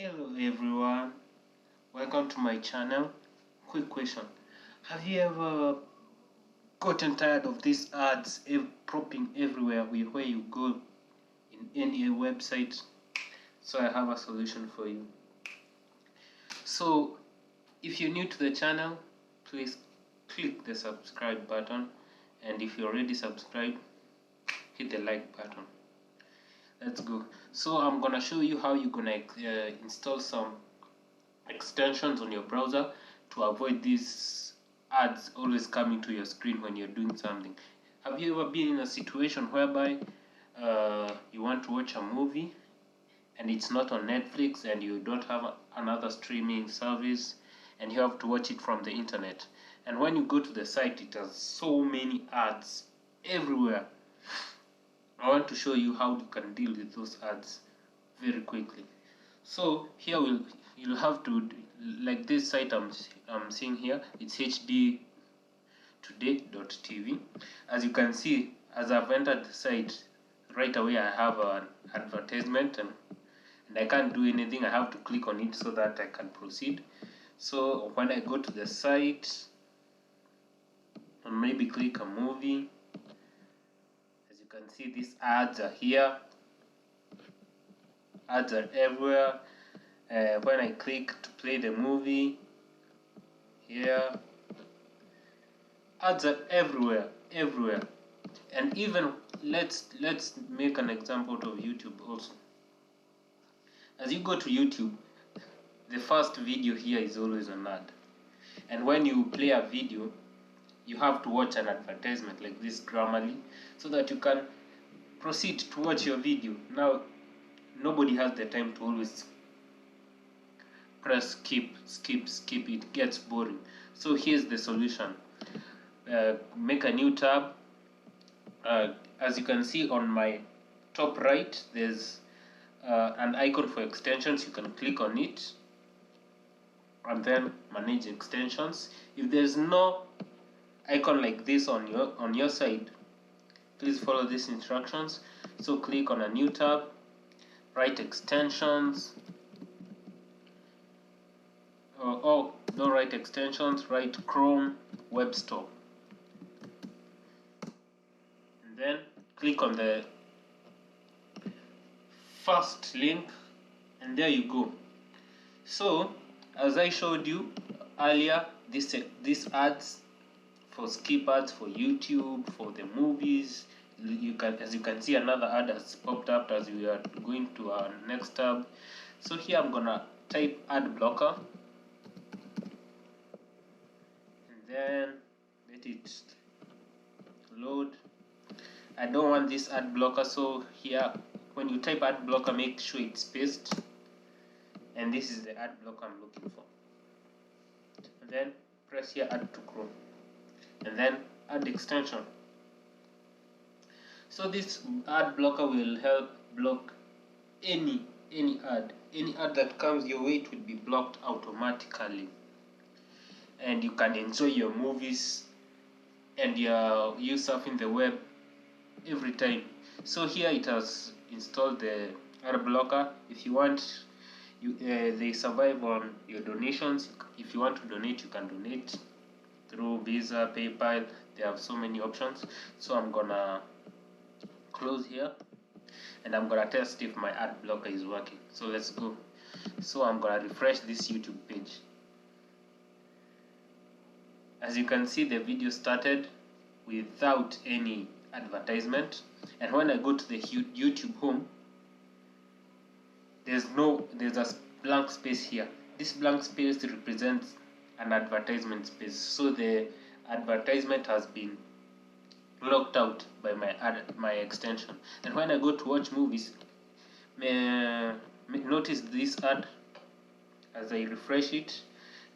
Hello everyone, welcome to my channel. Quick question, have you ever gotten tired of these ads popping everywhere where you go in any website? So I have a solution for you. So if you're new to the channel, please click the subscribe button, and if you're already subscribed, hit the like button. Let's go. So I'm gonna show you how you're gonna install some extensions on your browser to avoid these ads always coming to your screen when you're doing something. Have you ever been in a situation whereby you want to watch a movie and it's not on Netflix and you don't have another streaming service and you have to watch it from the internet, and when you go to the site it has so many ads everywhere? I want to show you how you can deal with those ads very quickly. So here you'll have to, like this site I'm seeing here, it's hdtoday.tv. As you can see, as I've entered the site, right away I have an advertisement and I can't do anything. I have to click on it so that I can proceed. So when I go to the site and maybe click a movie, as you can see, these ads are here. Ads are everywhere. When I click to play the movie, here, ads are everywhere. And even let's make an example of YouTube also. As you go to YouTube, the first video here is always an ad, and when you play a video, you have to watch an advertisement like this Grammarly so that you can proceed to watch your video. Now, nobody has the time to always press skip. It gets boring. So here's the solution. Make a new tab. As you can see on my top right, there's an icon for extensions. You can click on it and then manage extensions. If there's no icon like this on your side, please follow these instructions. So click on a new tab, write extensions. Don't write extensions, write Chrome Web Store, and then click on the first link, and there you go. So as I showed you earlier, these ads for skip ads for YouTube, for the movies, as you can see, another ad has popped up as we are going to our next tab. So here I'm gonna type ad blocker and then let it load. I don't want this ad blocker, so here when you type ad blocker, make sure it's spaced, and this is the ad blocker I'm looking for. And then press here add to Chrome, and then add extension. So this ad blocker will help block any ad that comes your way. It will be blocked automatically, and you can enjoy your movies and you surfing the web every time. So here it has installed the ad blocker. If you want, they survive on your donations. If you want to donate, you can donate through Visa, PayPal. They have so many options. So I'm gonna close here and I'm gonna test if my ad blocker is working. So let's go. So I'm gonna refresh this YouTube page. As you can see, the video started without any advertisement, and when I go to the YouTube home, there's a blank space here. This blank space represents an advertisement space, so the advertisement has been locked out by my extension. And when I go to watch movies, notice this ad. As I refresh it,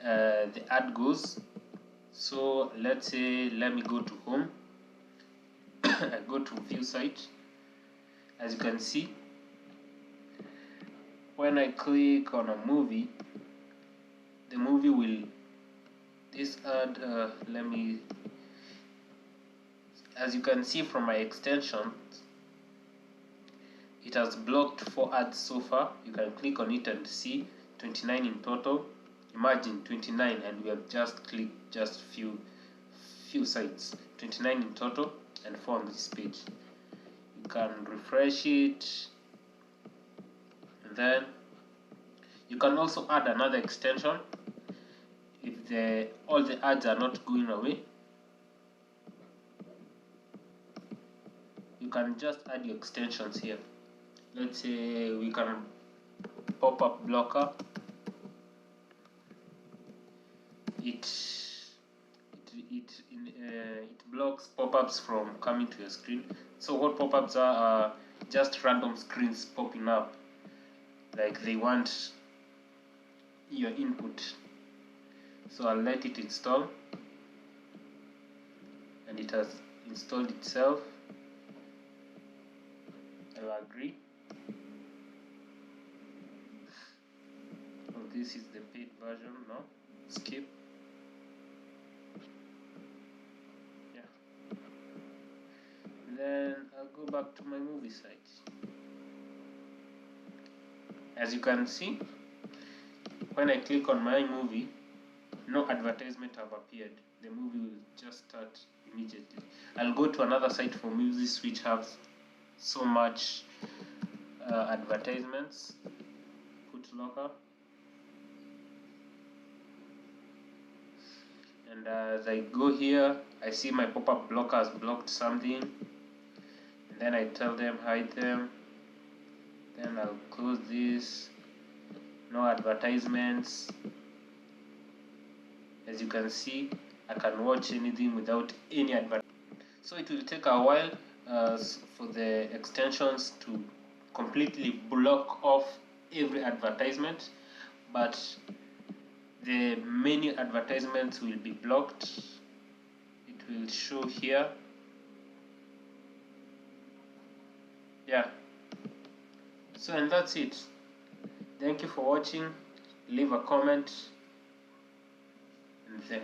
the ad goes. So let me go to home. I go to view site. As you can see, when I click on a movie, the movie will, this ad, as you can see from my extension, it has blocked 4 ads so far. You can click on it and see 29 in total. Imagine 29, and we have just clicked just few sites. 29 in total and 4 on this page. You can refresh it, and then you can also add another extension if all the ads are not going away. You can just add your extensions here. Let's say we can pop-up blocker. It blocks pop-ups from coming to your screen. So what pop-ups are just random screens popping up, like they want your input. So I'll let it install, and it has installed itself. I'll agree. So this is the paid version. No, skip. Yeah. Then I'll go back to my movie site. As you can see, when I click on my movie, no advertisement have appeared. The movie will just start immediately. I'll go to another site for movies which have so much advertisements. Put locker, and as I go here, I see my pop-up blocker has blocked something, and then I tell them hide them. Then I'll close this. No advertisements. As you can see, I can watch anything without any advertisement. So it will take a while for the extensions to completely block off every advertisement, but the many advertisements will be blocked. It will show here. Yeah. So, and that's it. Thank you for watching. Leave a comment, and then